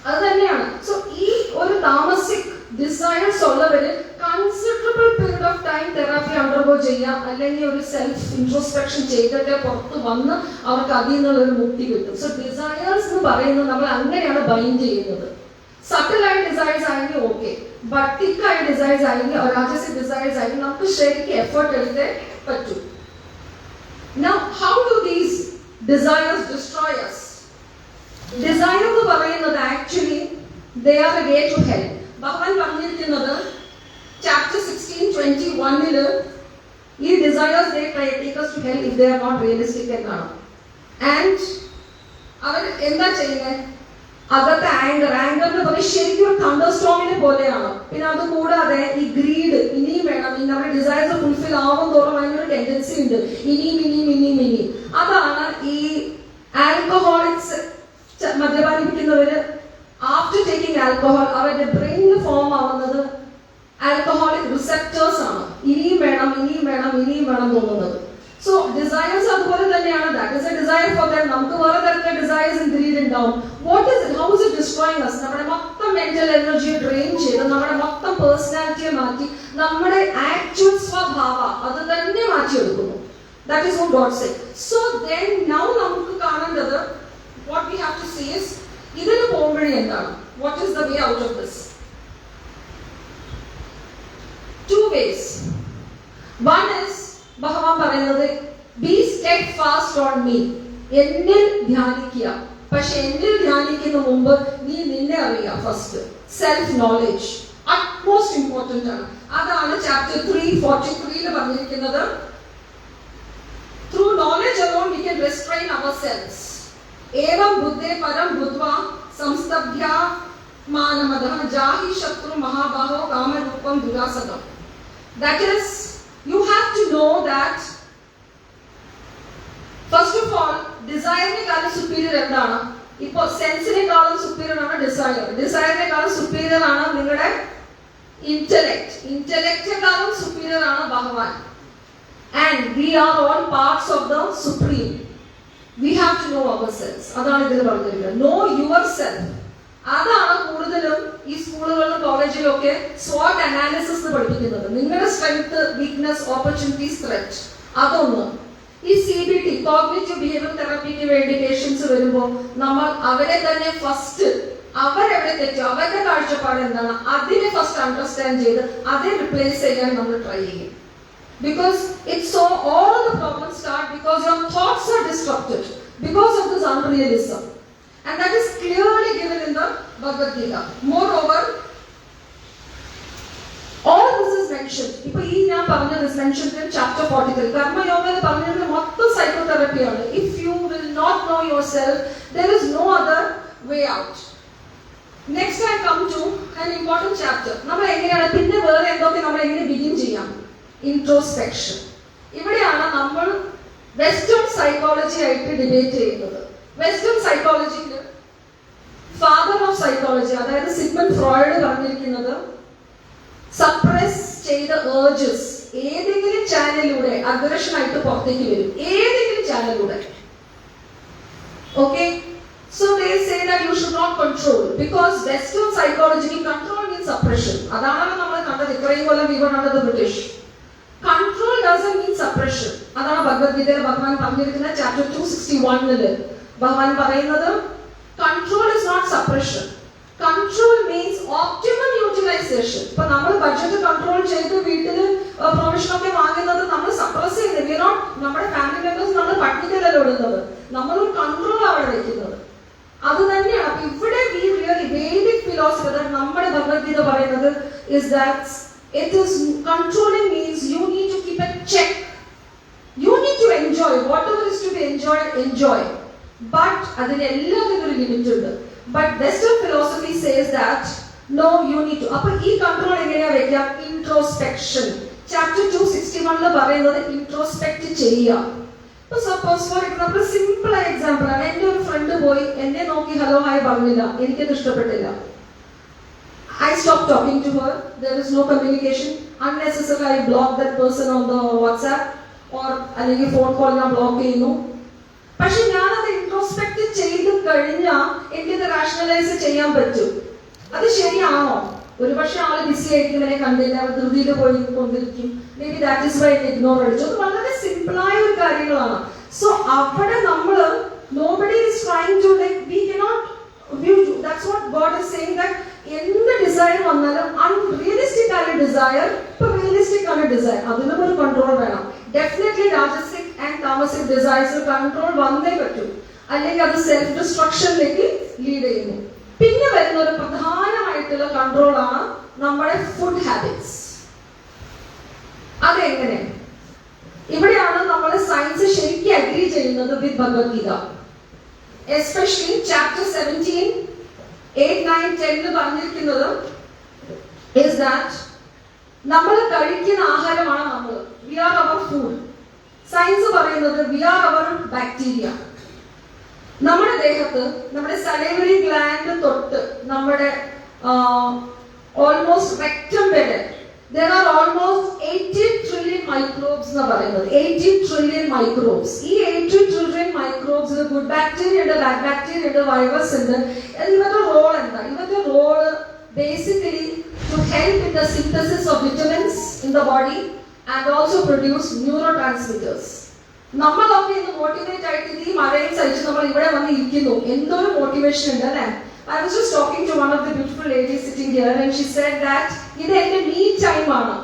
അത് തന്നെയാണ്. So ഈ ഒരു താമസിക് desires ഉള്ളവര് considerable period of time therapy undergo ചെയ്യാം, അല്ലെങ്കിൽ ഒരു സെൽഫ് ഇൻട്രോസ്പെക്ഷൻ ചെയ്തിട്ട് പുറത്ത് വന്ന് അവർക്ക് അതിൽ നിന്നുള്ളൊരു മുക്തി കിട്ടും. സോ ഡിസയേഴ്സ് എന്ന് പറയുന്നത് നമ്മൾ അങ്ങനെയാണ് ബൈൻഡ് ചെയ്യുന്നത്. സട്ടിലായ ഡിസയേഴ്സ് ആയെങ്കിൽ ഓക്കെ, ബട്ട് തിക്കായ ഡിസയേഴ്സ് ആയെങ്കിൽ രാജസിക് ഡിസയേഴ്സ് ആയെങ്കിൽ നമുക്ക് ശരിക്കും എഫേർട്ട് എടുത്തേ പറ്റൂ. Now how do these desires destroy us? Desire എന്ന് പറയുന്നത് actually they are a way to hell. ഭഗവാൻ പറഞ്ഞിരിക്കുന്നത് chapter 16:21 ഈ desires they take us to hell if they are not realistic എന്നാണ്. And അവർ എന്താ ചെയ്യുന്നത്? അകത്തെ ആങ്കർ എന്ന് പറയുന്നത് ശരിക്കും ഒരു തണ്ടർ സ്റ്റോമിനെ പോലെയാണ്. പിന്നെ അത് കൂടാതെ ഈ ഗ്രീഡ്, ഇനിയും വേണം, നമ്മുടെ ഡിസയേഴ്സ് ഫുൾഫിൽ ആവും തോറും അതിനൊരു ടെൻഡൻസി ഉണ്ട്, ഇനിയും. അതാണ് ഈ ആൽക്കഹോളിക്സ് മദ്യപാനിപ്പിക്കുന്നവര് ആഫ്റ്റർ ടേക്കിംഗ് ആൽക്കഹോൾ അവരുടെ ബ്രെയിനിൽ ഫോം ആവുന്നത് ആൽക്കഹോളിക് റിസെപ്റ്റേഴ്സ് ആണ്. ഇനിയും വേണം തോന്നുന്നത്. സോ ഡിസയേഴ്സ് അതുപോലെ തന്നെയാണ്. That is a desire for them. നമുക്ക് വേറെ തരത്തിലുള്ള ഡിസയേഴ്സ് ഇൻ ഗ്രീഡ് ഉണ്ടാവും. What is it? How is it destroying us? നമ്മുടെ മൊത്തം മെന്റൽ എനർജിയെ ഡ്രെയിൻ ചെയ്ത് നമ്മുടെ മൊത്തം പേഴ്സണാലിറ്റിയെ മാറ്റി നമ്മുടെ ആക്ച്വൽ സ്വഭാവ അത് തന്നെ മാറ്റിയെടുക്കുന്നു. That is what God say. So then now നമുക്ക് കാണേണ്ടത് what we have to see is, ഇതിന് പോകുമ്പോഴേ എന്താണ്? What is the way out of this? Two ways. One is, ഭഗവാൻ പറയുന്നത്, be steadfast on me. എന്നിൽ ധ്യാനിക്കുക. പക്ഷെ എന്നിൽ ധ്യാനിക്കുന്ന മുമ്പ് നീ നിന്നെ അറിയുക. First self knowledge utmost important ആണ്. അതാണ് ചാപ്റ്റർ 3:43 പറഞ്ഞിരിക്കുന്നത്. Through knowledge alone we can restrain ourselves. Evam buddhe param budva samstabhya manamadah jahi shatru mahabaho kama rupam durasadam. That is, you have to know that first of all, desire-നേക്കാളും superior എന്താണ്? ഇപ്പോ സെൻസിനേക്കാളും superior ആണ് desire. Desire-നേക്കാളും superior ആണ് നിങ്ങളുടെ intellect. Intellect-നേക്കാളും superior ആണ് ഭഗവാൻ. And we are all parts of the Supreme. We have to know ourselves. അതാണ് ഇതിൽ പറഞ്ഞിരിക്കുന്നത്. Know yourself. അതാണ് കൂടുതലും ഈ സ്കൂളുകളിലും കോളേജിലും ഒക്കെ SWOT അനാലിസിസ് പഠിപ്പിക്കുന്നത്. നിങ്ങളുടെ സ്ട്രെങ്ത്, വീക്ക്നെസ്, ഓപ്പർച്യൂണിറ്റീസ്, ത്രെറ്റ്. അതൊന്ന്. ഈ CBT കോഗ്നിറ്റീവ് ബിഹേവിയർ തെറാപ്പിക്ക് വേണ്ടി പേഷ്യൻസ് വരുമ്പോൾ നമ്മൾ അവരെ തന്നെ ഫസ്റ്റ് അവരെവിടെ തെറ്റോ അവരുടെ കാഴ്ചപ്പാട് എന്താണ് അതിനെ ഫസ്റ്റ് അണ്ടർസ്റ്റാൻഡ് ചെയ്ത് അതേ റിപ്ലേസ് ചെയ്യാൻ നമ്മൾ ട്രൈ ചെയ്യും. Because it's so, all of the problems start because your thoughts are disrupted because of this unrealism, and that is clearly given in the Bhagavad Gita. Moreover, all this is mentioned. Ipo ee njan parnathu is mentioned in chapter 43. Karma yoga nu parnathu mottham psychotherapy aanu. If you will not know yourself, there is no other way out. Next I come to an important chapter. നമ്മൾ എങ്ങനെയാണ് പിന്നെ വേറെ എന്തൊക്കെ നമ്മൾ എങ്ങനെ begin ചെയ്യാം? Introspection. ഇവിടെയാണ് നമ്മൾ വെസ്റ്റേൺ സൈക്കോളജി ആയിട്ട് ഡിബേറ്റ് ചെയ്യുന്നത്. വെസ്റ്റേൺ സൈക്കോളജിയിൽ ഫാദർ ഓഫ് സൈക്കോളജി, അതായത് സിഗ്മണ്ട് ഫ്രോയിഡ് പറഞ്ഞിരിക്കുന്നത്, സപ്രസ് ചെയ്ത ഏർജസ് ഏതെങ്കിലും ചാനലിലൂടെ അഗ്രഷൻ ആയിട്ട് പുറത്തേക്ക് വരും. ഏതെങ്കിലും ചാനലിലൂടെ. Okay, so they say that you should not control, because Western psychology control means suppression. അതാണ് നമ്മൾ കണ്ടത് ഇത്രയും കൊല്ലം we were under the British. Control doesn't mean suppression. അതാണ് ഭഗവത്ഗീതയിൽ ഭഗവാൻ പറഞ്ഞിരിക്കുന്നത് ചാപ്റ്റർ 261 ഭഗവാൻ പറയുന്നത് control is not suppression. Control means optimum utilization. ഇപ്പൊ നമ്മൾ ബഡ്ജറ്റ് കൺട്രോൾ ചെയ്ത് വീട്ടിൽ പ്രൊവിഷൻ ഒക്കെ വാങ്ങുന്നത് നമ്മൾ സപ്രസ് ചെയ്യുന്നത്. നമ്മുടെ ഫാമിലി മെമ്പേഴ്സ് നമ്മൾ പട്ടികയിലല്ല ഇടുന്നത്, നമ്മൾ ഒരു കൺട്രോൾ അവിടെ വെക്കുന്നത്. അത് തന്നെയാണ്. അപ്പൊ ഇവിടെ വേദിക് ഫിലോസഫി നമ്മുടെ ഭഗവത്ഗീത പറയുന്നത് is that it is controlling means you need to keep a check. You need to enjoy whatever is to be enjoy. But അതിനെല്ലാത്തിനും ഒരു ലിമിറ്റ് ഉണ്ട്. But Western philosophy says that no, you need to. അപ്പൊ ഈ control എങ്ങനെയാ വെക്കാം? Introspection. Chapter 261 പറയുന്നത് introspect ചെയ്യുക. ഇപ്പൊ suppose for example simple ആയ എക്സാമ്പിൾ ആണ്. എന്റെ ഒരു ഫ്രണ്ട് പോയി എന്നെ നോക്കി ഹലോ ഹായ് പറഞ്ഞില്ല, എനിക്കത് ഇഷ്ടപ്പെട്ടില്ല. I stopped talking to her. There is no communication. Unnecessarily I block that person on the WhatsApp or അല്ലെങ്കിൽ ഫോൺ കോൾ ഞാൻ ബ്ലോക്ക് ചെയ്യുന്നു. പക്ഷെ ഞാനത് ഇൻട്രോസ്പെക്ട് ചെയ്ത് കഴിഞ്ഞാൽ എനിക്കത് റാഷണലൈസ് ചെയ്യാൻ പറ്റും. അത് ശരിയാണോ? ഒരുപക്ഷെ ആള് ബിസി ആയിരിക്കും, എന്നെ കണ്ടില്ല, ധൃതിയിൽ പോയി കൊണ്ടിരിക്കും. Maybe that is why ignore അടിച്ചു. അത് വളരെ സിമ്പിളായ ഒരു കാര്യങ്ങളാണ്. സോ അവിടെ നമ്മള് nobody is trying to like we cannot view. That's what God is saying, that എന്ത് ഡിസയർ വന്നാലും അൺറിയലിസ്റ്റിക് ആയ ഡിസയർ ഇപ്പൊ റിയലിസ്റ്റിക് ആണ് ഡിസയർ, അതിനും ഒരു കൺട്രോൾ വേണം. ഡെഫിനറ്റ്ലി രാജസിക് ആൻഡ് താമസിക് ഡിസയേഴ്സിൽ കൺട്രോൾ വന്നേ പറ്റൂ, അല്ലെങ്കിൽ അത് സെൽഫ് ഡിസ്ട്രക്ഷനിലേക്ക് ലീഡ് ചെയ്യുന്നു. പിന്നെ വരുന്ന ഒരു പ്രധാനമായിട്ടുള്ള കൺട്രോൾ ആണ് നമ്മുടെ ഫുഡ് ഹാബിറ്റ്സ്. അതെങ്ങനെ? ഇവിടെയാണ് നമ്മൾ സയൻസ് ശരിക്കും അഗ്രി ചെയ്യുന്നത് വിത്ത് ഭഗവത്ഗീത. എസ്പെഷ്യലി ചാപ്റ്റർ 17, 8, 9, 10 പറഞ്ഞിരിക്കുന്നത് is that നമ്മൾ കഴിക്കുന്ന ആഹാരമാണ് നമ്മൾ. We are our food. Science പറയുന്നത് we are our bacteria. നമ്മുടെ ദേഹത്ത് നമ്മുടെ സലൈവറി ഗ്ലാൻഡ് തൊട്ട് നമ്മുടെ ഓൾമോസ്റ്റ് റെക്ടം വരെ there are almost 80 trillion microbes എന്ന് പറയുന്നത്. 80 trillion microbes. ഈ 80 trillion microbes ഗുഡ് ബാക്ടീരിയ ഉണ്ട്, ബാഡ് ബാക്ടീരിയ ഉണ്ട്, വൈറസ് ഉണ്ട്. ഇവരുടെ റോൾ എന്താ? ഇവരുടെ role basically to help in the synthesis of vitamins in the body and also produce neurotransmitters. നമ്മളൊക്കെ ഇന്ന് മോട്ടിവേറ്റ് ആയിട്ട് ഈ മഴയും സഹിച്ച് നമ്മൾ ഇവിടെ വന്ന് ഇരിക്കുന്നു. എന്തൊരു മോട്ടിവേഷൻ ഉണ്ട് അല്ലെ? I was just talking to one of the beautiful ladies sitting here and she said that ഇത് എന്റെ മീ ടൈം ആണ്.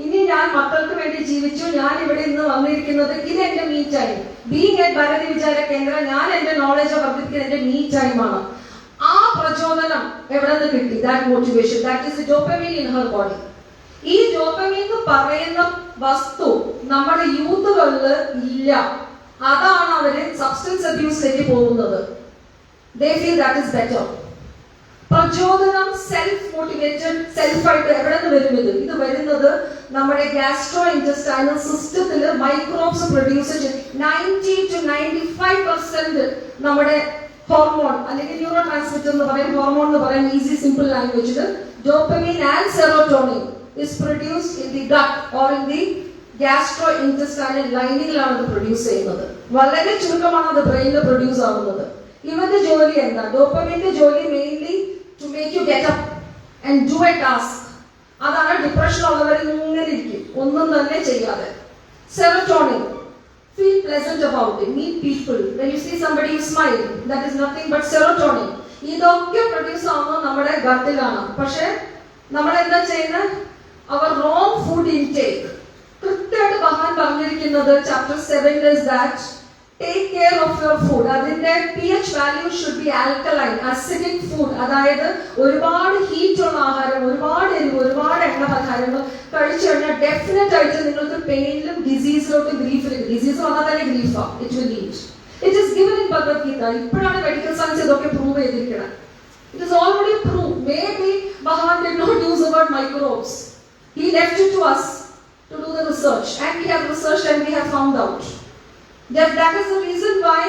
ഇനി ഞാൻ മക്കൾക്ക് വേണ്ടി ജീവിച്ചു, ഞാൻ ഇവിടെ ഇന്ന് വന്നിരിക്കുന്നത് ഇത് എന്റെ me time. Being at Bharathi Vichara Kendra ഞാൻ എന്റെ നോളജ് വർദ്ധിപ്പിക്കുന്നത് എന്റെ മീ ടൈം ആണ്. ആ പ്രചോദനം എവിടെ നിന്ന് കിട്ടി? That motivation, that is dopamine in her body. ഈ ഡോപ്പമൈൻ എന്ന് പറയുന്ന വസ്തു നമ്മുടെ യൂത്തുകളിൽ ഇല്ല. അതാണ് അവര് സബ്സ്റ്റൻസ് അബ്യൂസിലേക്ക് പോകുന്നത്. They feel that is better. പ്രചോദനം സെൽഫ് മോട്ടിവേറ്റഡ് സെൽഫായിട്ട് എവിടെ നിന്ന് വരുന്നത്? ഇത് വരുന്നത് നമ്മുടെ ഗ്യാസ്ട്രോ ഇൻറ്റസ്റ്റൈനൽ സിസ്റ്റത്തിൽ മൈക്രോബ്സ് പ്രൊഡ്യൂസ് ചെയ്ത് 90 to 95% നമ്മുടെ ഹോർമോൺ അല്ലെങ്കിൽ ന്യൂറോ ട്രാൻസ്മിറ്റർ എന്ന് പറയും, ഹോർമോൺ എന്ന് പറയാം ഈസി സിമ്പിൾ ലാംഗ്വേജിൽ, dopamine and serotonin is produced in the gut or in the gastrointestinal lining ലാണ് ഇത് പ്രൊഡ്യൂസ് ചെയ്യുന്നത്. വളരെ ചുരുക്കമാണ് അത് ബ്രെയിനിൽ പ്രൊഡ്യൂസ് ആവുന്നത്. ഇവന്റെ ജോലി എന്താ? ഡോപ്പമൈന്റെ ജോലി mainly to make you get up and do a task. അതാണ് ഡിപ്രഷൻ ഉള്ളവർ ഇങ്ങനെ ഇരിക്കും ഒന്നും തന്നെ ചെയ്യാതെ. Serotonin, feel pleasant about it, meet people, when you see somebody you smile, that is nothing but serotonin. ഇതൊക്കെ പ്രൊഡ്യൂസ് ആവുന്നത് നമ്മുടെ ഗട്ടിലാണ്. പക്ഷെ നമ്മൾ എന്താ ചെയ്യുന്നത്? അവർ റോങ് ഫുഡ് ഇൻടേക്ക്. കൃത്യമായിട്ട് ഭഗവാൻ പറഞ്ഞിരിക്കുന്നത് chapter 7 is that take care of your food. അതിന്റെ pH value should be alkaline, acidic food. അതായത് ഒരുപാട് ഹീറ്റ് ഉള്ള ആഹാരം, ഒരുപാട് എരിവ്, ഒരുപാട് എണ്ണ പലഹാരങ്ങൾ കഴിച്ചു കഴിഞ്ഞാൽ ഡെഫിനറ്റ് ആയിട്ട് നിങ്ങൾക്ക് പെയിനിലും ഡിസീസിലോട്ടും ഗ്രീഫിലും, ഡിസീസ് വന്നാൽ തന്നെ ഗ്രീഫാ, it will lead. It is given in Bhagavad Gita. ഇപ്പോഴാണ് മെഡിക്കൽ സയൻസ് ഇതൊക്കെ പ്രൂവ് ചെയ്തിരിക്കുന്നത്. It is already proved. Maybe Bhagavan did not use the word microbes. He left it to us to do the research, and we have researched and we have found out that is the reason why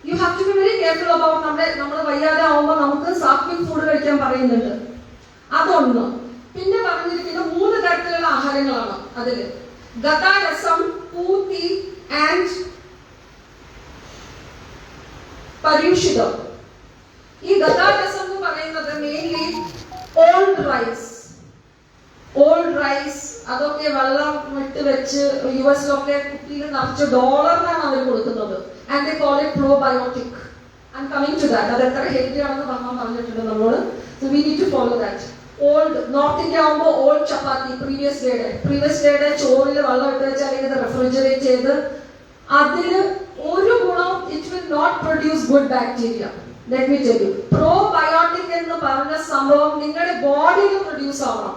you have to be very careful about നമ്മൾ വയ്യാതെ ആവുമ്പോൾ നമുക്ക് Satwik food കഴിക്കാൻ പറയുന്നുണ്ട്. അതൊന്ന്. പിന്നെ പറഞ്ഞിരിക്കുന്ന 3 തരത്തിലുള്ള ആഹാരങ്ങളാണ് അതില്. ഗതാരസം, പൂത്തി ആൻഡ് പര്യൂഷിതം. ഈ ഗതാരസം എന്ന് പറയുന്നത് മെയിൻലി ഓൾഡ് റൈസ് അതൊക്കെ വെള്ളം ഇട്ട് വെച്ച് യുഎസിലൊക്കെ കുട്ടിയിൽ നിറച്ച് ഡോളറിനാണ് അവർ കൊടുക്കുന്നത്. And they call it probiotic. I am coming to that. അത് എത്ര ഹെൽത്തി ആണെന്ന് ഭഗവാൻ പറഞ്ഞിട്ടുണ്ട് നമ്മളോട്. So we need to follow that. Old North India ആകുമ്പോൾ ഓൾഡ് ചപ്പാത്തി, പ്രീവിയസ് ഡേയുടെ ചോറിൽ വെള്ളം ഇട്ട് വെച്ച് അല്ലെങ്കിൽ റെഫ്രിജറേറ്റ് ചെയ്ത് അതില് ഒരു ഗുണം, it will not produce good bacteria. Let me tell you, probiotic എന്ന് പറഞ്ഞ സംഭവം നിങ്ങളുടെ ബോഡിയിൽ പ്രൊഡ്യൂസ് ആവണം.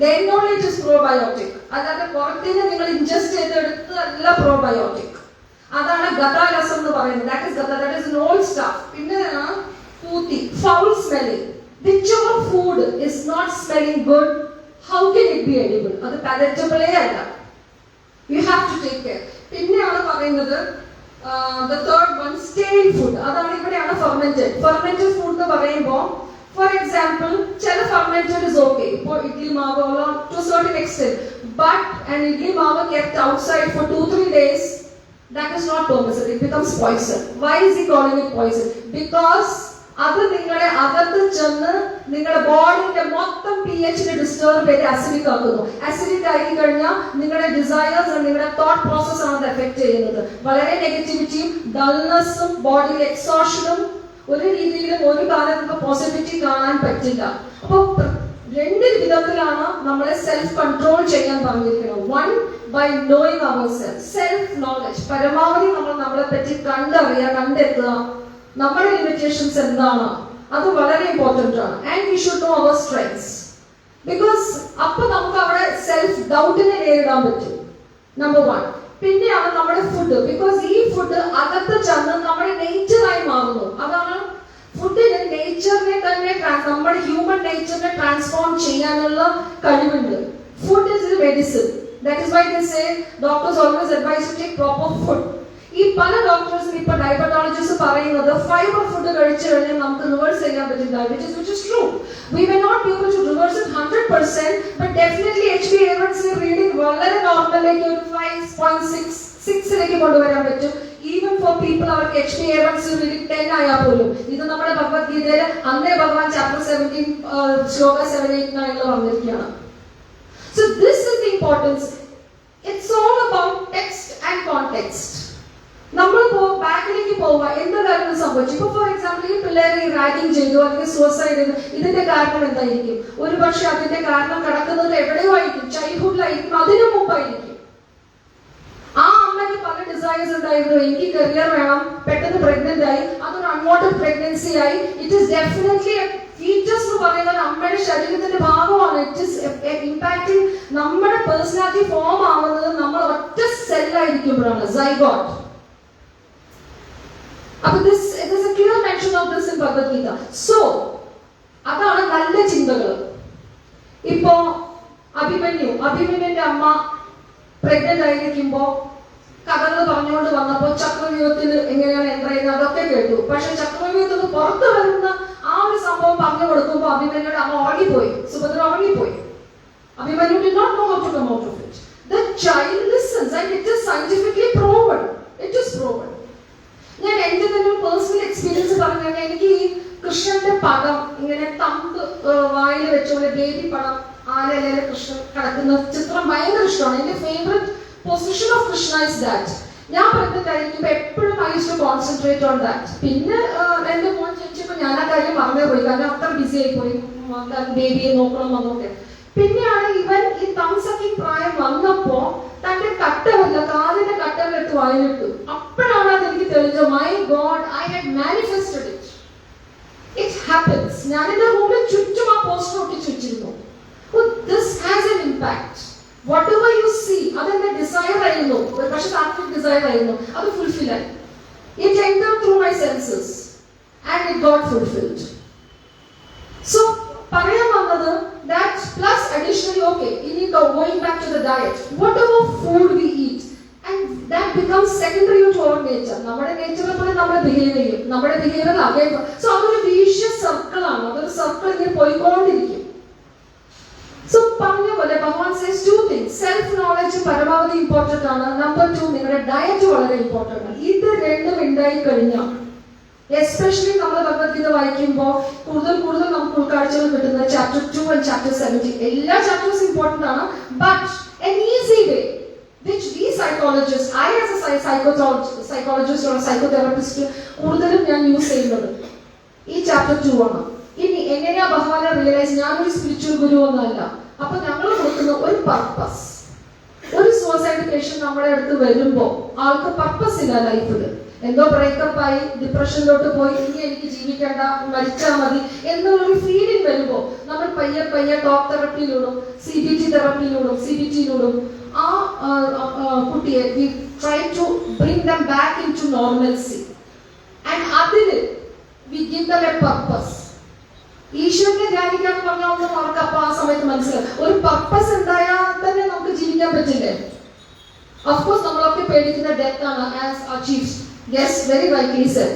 Then only it is probiotic. അതായത് പുറത്തുനിന്ന് നിങ്ങൾ ഇൻജസ്റ്റ് ചെയ്തെടുത്തല്ല പ്രോബയോട്ടിക്. അതാണ് ഗതാരസം എന്ന് പറയുന്നത്. That is an old stuff. പിന്നെ പൂത്തി, foul smelling. Whichever food is not smelling good, how can it be edible? അത് palatable അല്ല. You have to take care. പിന്നെയാണ് പറയുന്നത് the third one, stale food. അതാണ് ഇവിടെയാണ് fermented food എന്ന് പറയുമ്പോൾ, for example, ചില fermented is okay. ഇപ്പോൾ ഇഡ്ലി മാവ് to a certain extent, but an idli maavu kept outside for 2-3 days, that is not permissible. It becomes poison. Why is he calling it poison? Because അത് നിങ്ങളുടെ അകത്ത് ചെന്ന് നിങ്ങളുടെ ബോഡിയുടെ മൊത്തം pH-നെ ഡിസ്റ്റർബ് ചെയ്ത് അസിഡിക് ആക്കുന്നു. അസിഡിക് ആയി കഴിഞ്ഞാൽ നിങ്ങളുടെ ഡിസയേഴ്സ്, നിങ്ങളുടെ തോട്ട് പ്രോസസ് ആണ് അത് എഫക്ട് ചെയ്യുന്നത്. വളരെ നെഗറ്റിവിറ്റിയും ഡൾനെസ്സും ബോഡിയിൽ എക്സോഷനും ഒരു രീതിയിലും ഒരു കാലം നമുക്ക് പോസിറ്റിവിറ്റി കാണാൻ പറ്റില്ല. അപ്പൊ 2 വിധത്തിലാണ് നമ്മളെ സെൽഫ് കൺട്രോൾ ചെയ്യാൻ പറഞ്ഞിരിക്കുന്നത്. 1 by knowing ourselves, self knowledge. പരമാവധി നമ്മൾ നമ്മളെ പറ്റി കണ്ടറിയുക, കണ്ടെത്തുക, നമ്മുടെ ലിമിറ്റേഷൻസ് എന്താണ്, അത് വളരെ ഇമ്പോർട്ടന്റ് ആണ്. And we should know our strengths. Because അപ്പൊ നമുക്ക് അവിടെ സെൽഫ് ഡൗട്ടിനെ നേരിടാൻ പറ്റും. നമ്പർ 1. പിന്നെയാണ് നമ്മുടെ ഫുഡ്. ബിക്കോസ് ഈ ഫുഡ് അകത്ത് ചെന്ന് നമ്മുടെ നേച്ചറായി മാറുന്നു. അതാണ് ഫുഡിന് നേച്ചറിനെ തന്നെ നമ്മുടെ ഹ്യൂമൻ നേച്ചറിനെ ട്രാൻസ്ഫോം ചെയ്യാനുള്ള കഴിവുണ്ട്. Food is a medicine. That is why they say doctors always advise to take proper food. ഈ പല ഡോക്ടേഴ്സും ഇപ്പൊ ഡയബറ്റോളജിസ്റ്റ് പറയുന്നത് ഫൈബർ ഫുഡ് കഴിച്ചു കഴിഞ്ഞാൽ നമുക്ക് റിവേഴ്സ് ചെയ്യാൻ പറ്റും diabetes, which is true. We may not be able to reverse it 100%, but definitely HbA1c reading വളരെ നോർമലിലേക്ക് ഒരു 5.6 കൊണ്ടുവരാൻ പറ്റും. ഈവൻ ഫോർ പീപ്പിൾ അവർക്ക് HbA1c reading 10 ആയാൽ പോലും. ഇത് നമ്മുടെ ഭഗവത്ഗീതയില് അന്നേ ഭഗവാൻ ചാപ്റ്റർ 17 ശ്ലോക 7-8-9 പറഞ്ഞിരിക്കുകയാണ്. So this is the importance. It's all about text and context. സംഭവിച്ചു. ഇപ്പൊ ഫോർ എക്സാമ്പിൾ ഈ പിള്ളേരെ ഈ റാഗിങ് ചെയ്തു അല്ലെങ്കിൽ സൂസൈഡ് ചെയ്തു, ഇതിന്റെ കാരണം എന്തായിരിക്കും? ഒരു പക്ഷെ അതിന്റെ കാരണം കിടക്കുന്നത് എവിടെയോ ആയിരിക്കും, ചൈൽഡ്ഹുഡിലായിരിക്കും, അതിനു മുമ്പായിരിക്കും. ആ അമ്മയ്ക്ക് പല ഡിസൈൻസ് ഉണ്ടായിരുന്നു, എനിക്ക് കരിയർ വേണം, പെട്ടെന്ന് പ്രഗ്നന്റ് ആയി, അതൊരു അൺവാണ്ടഡ് പ്രഗ്നൻസി ആയി. ഇറ്റ് ഈസ് ഡെഫിനറ്റ്ലി ഫീറ്റസ് എന്ന് പറയുന്നത് അമ്മയുടെ ശരീരത്തിന്റെ ഭാഗമാണ്. ഇറ്റ് ഈസ് ഇമ്പാക്ടിങ് നമ്മുടെ പേഴ്സണാലിറ്റി ഫോം ആവുന്നത് നമ്മൾ ഒറ്റ സെല്ലായിരിക്കുമ്പോഴാണ്, സൈഗോട്ട്. അപ്പൊ this A clear mention of this in Bhagavad Gita. So അതാണ് നല്ല ചിന്തകൾ. ഇപ്പോ അഭിമന്യുന്റെ അമ്മ പ്രഗ്നന്റ് ആയിരിക്കുമ്പോ കഥകൾ പറഞ്ഞുകൊണ്ട് വന്നപ്പോ ചക്രവ്യൂഹത്തിൽ എങ്ങനെയാണ് എൻ്റർ ചെയ്യുന്നത് അതൊക്കെ കേട്ടു. പക്ഷെ ചക്രവ്യൂഹത്തിൽ നിന്ന് പുറത്തു വരുന്ന ആ ഒരു സംഭവം പറഞ്ഞു കൊടുക്കുമ്പോൾ അഭിമന്യുടെ അമ്മ ഉറങ്ങിപ്പോയി, സുഭദ്ര ഉറങ്ങിപ്പോയി. Abhimanyu did not know how to come out of it. The child listens and it is scientifically proven. It is proven. ഞാൻ എന്റെ തന്നെ പേഴ്സണൽ എക്സ്പീരിയൻസ് പറഞ്ഞു കഴിഞ്ഞാൽ എനിക്ക് ഈ കൃഷ്ണന്റെ പടം ഇങ്ങനെ തമ്പ് വായിൽ വെച്ചോളെ ബേബി പടം ആലയിലെ കൃഷ്ണൻ കിടക്കുന്ന ചിത്രം ഭയങ്കര ഇഷ്ടമാണ്. എന്റെ favourite position of Krishna is that. ഞാൻ പ്രഗ്നന്റ് ആയിരിക്കുമ്പോൾ എപ്പോഴും I use to concentrate on that. പിന്നെ എന്റെ മോൻ ചോദിച്ചപ്പോൾ ഞാൻ ആ കാര്യം മറന്നേ പോയി, കാരണം അത്ര ബിസി ആയി പോയി, ബേബിയെ നോക്കണം വന്നോക്കെ. പിന്നെയാണ് ഇവൻ ഈ തംസക്കിങ് പ്രായം വന്നപ്പോ തന്റെ കട്ടവല്ല കാലിന്റെ കട്ടവെടുത്ത് വായിലിട്ടു. അപ്പോഴാണ് അത് എനിക്ക് തെളിഞ്ഞത്, my God, I had manifested it. It happens. ഞാൻ എന്റെ റൂമിൽ ചുറ്റും ആ പോസ്റ്റർ ഒട്ടിച്ചു വെച്ചിരുന്നു. This has an impact. Whatever you see, അതെന്റെ ഡിസയർ ആയിരുന്നു, പക്ഷെ താത്വിക് ഡിസയർ ആയിരുന്നു, അത് ഫുൾഫിൽ ആയി. It entered through my senses and it got fulfilled. So പറയാൻ വന്നത് that plus additionally, okay, ഇനി going back to the diet, whatever food we eat and that becomes secondary to our nature. നമ്മുടെ നേച്ചറെ പോലെ നമ്മൾ behave ചെയ്യും, നമ്മുടെ behaviour അതേ. So അതൊരു വീഷ്യസ് സർക്കിൾ ആണ്, അതൊരു സർക്കിൾ ഇങ്ങനെ പോയിക്കൊണ്ടിരിക്കും. സോ പറഞ്ഞ പോലെ ഭഗവാൻ says two things. Self knowledge പരമാവധി ഇമ്പോർട്ടന്റ് ആണ്. നമ്പർ 2, നിങ്ങളുടെ ഡയറ്റ് വളരെ ഇമ്പോർട്ടന്റ് ആണ്. ഇത് രണ്ടും ഉണ്ടായി കഴിഞ്ഞാൽ എസ്പെഷ്യലി നമ്മൾ ഭഗവത്ഗീത വായിക്കുമ്പോൾ കൂടുതൽ നമുക്ക് ഉൾക്കാഴ്ചകൾ കിട്ടുന്നത് ചാപ്റ്റർ 2 ആൻഡ് ചാപ്റ്റർ 17. എല്ലാ ചാപ്റ്റേഴ്സ് ഇമ്പോർട്ടന്റ് ആണ്, but an easy way which we psychologists, I as a psychologist or a psychotherapist കൂടുതലും ഞാൻ യൂസ് ചെയ്യുന്നത് ഈ ചാപ്റ്റർ 2 ആണ്. ഇനി എങ്ങനെയാ ഭഗവാനെ റിയലൈസ്, ഞാനൊരു സ്പിരിച്വൽ ഗുരു ഒന്നല്ല. അപ്പൊ ഞങ്ങൾ കൊടുക്കുന്ന ഒരു പർപ്പസ്. ഒരു സൂസൈഡ് പേഷ്യന്റ് നമ്മുടെ അടുത്ത് വരുമ്പോ ആൾക്ക് പർപ്പസ് ഇല്ല ലൈഫിൽ, എന്തോ ബ്രേക്കപ്പ് ആയി ഡിപ്രഷനിലോട്ട് പോയി, ഇനി എനിക്ക് ജീവിക്കേണ്ട, മരിച്ചാൽ മതി എന്നുള്ളൊരു ഫീലിംഗ് വരുമ്പോ നമ്മൾ പയ്യെ ടോക്ക് തെറപ്പിയിലൂടും, CBT തെറപ്പിയിലൂടും, CBTയിലൂടും ആ കുട്ടിയെ we try to bring them back into normalcy and അതിന് we give them a purpose. ഈശ്വരനെ ധ്യാനിക്കാന്ന് പറഞ്ഞാൽ ഒന്നും അവർക്ക് അപ്പൊ ആ സമയത്ത് മനസ്സിലാവും. ഒരു പർപ്പസ് ഉണ്ടായാൽ തന്നെ നമുക്ക് ജീവിക്കാൻ പറ്റില്ലേ? ഓഫ്കോഴ്സ് നമ്മളൊക്കെ പേടിക്കുന്ന ഡെത്ത് ആണ്, as our chiefs yes very rightly said.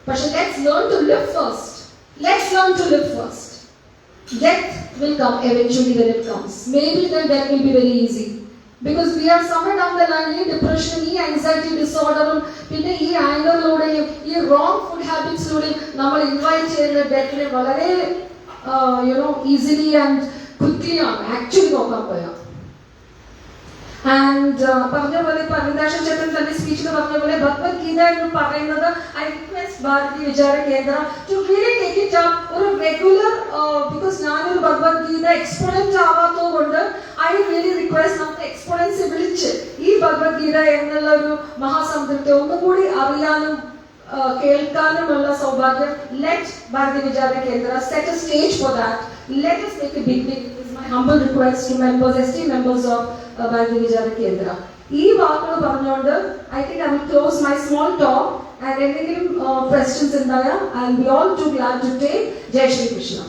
പക്ഷെ let's learn to live first. Let's learn to live first. Death will come eventually when it comes. Maybe then death will be very easy. Because we are somewhere down the line, ഈ depression, ഈ anxiety ഡിസോർഡറും പിന്നെ ഈ ആംഗറിലൂടെയും ഈ wrong food ഹാബിറ്റ്സിലൂടെയും നമ്മൾ invite ചെയ്യുന്ന ഡെത്തിനെ വളരെ easily and quickly ആണ് actually നോക്കാൻ പോയാൽ. ആൻഡ് പറഞ്ഞ പോലെ ഇപ്പൊ അരവിന്ദാക്ഷൻ ചേട്ടൻ തന്റെ സ്പീച്ചിൽ പറഞ്ഞ പോലെ ഭഗവത്ഗീത എന്ന് പറയുന്നത് I request Bharati Vichara Kendra to really take it up ഒരു റെഗുലർ, ബിക്കോസ് ഞാനൊരു ഭഗവത്ഗീത എക്സ്പോണന്റ് ആവാത്തത് കൊണ്ട് ഐ റിയലി റിക്വസ്റ്റ് നമുക്ക് എക്സ്പോണൻസ് വിളിച്ച് ഈ ഭഗവത്ഗീത എന്നുള്ള ഒരു മഹാസമുദ്രത്തെ ഒന്നുകൂടി അറിയാനും കേൾക്കാനുമുള്ള സൗഭാഗ്യം. ലെറ്റ് ഭാരതി വിചാര കേന്ദ്ര set A stage for that. Let us make a big humble request to members, esteemed members of Bharati Vichara Kendra. ഈ വാക്കുകൾ പറഞ്ഞുകൊണ്ട് I think I will close my small talk and എന്തെങ്കിലും questions ഉണ്ടായാൽ I will be all too glad to take. Jai Shri Krishna.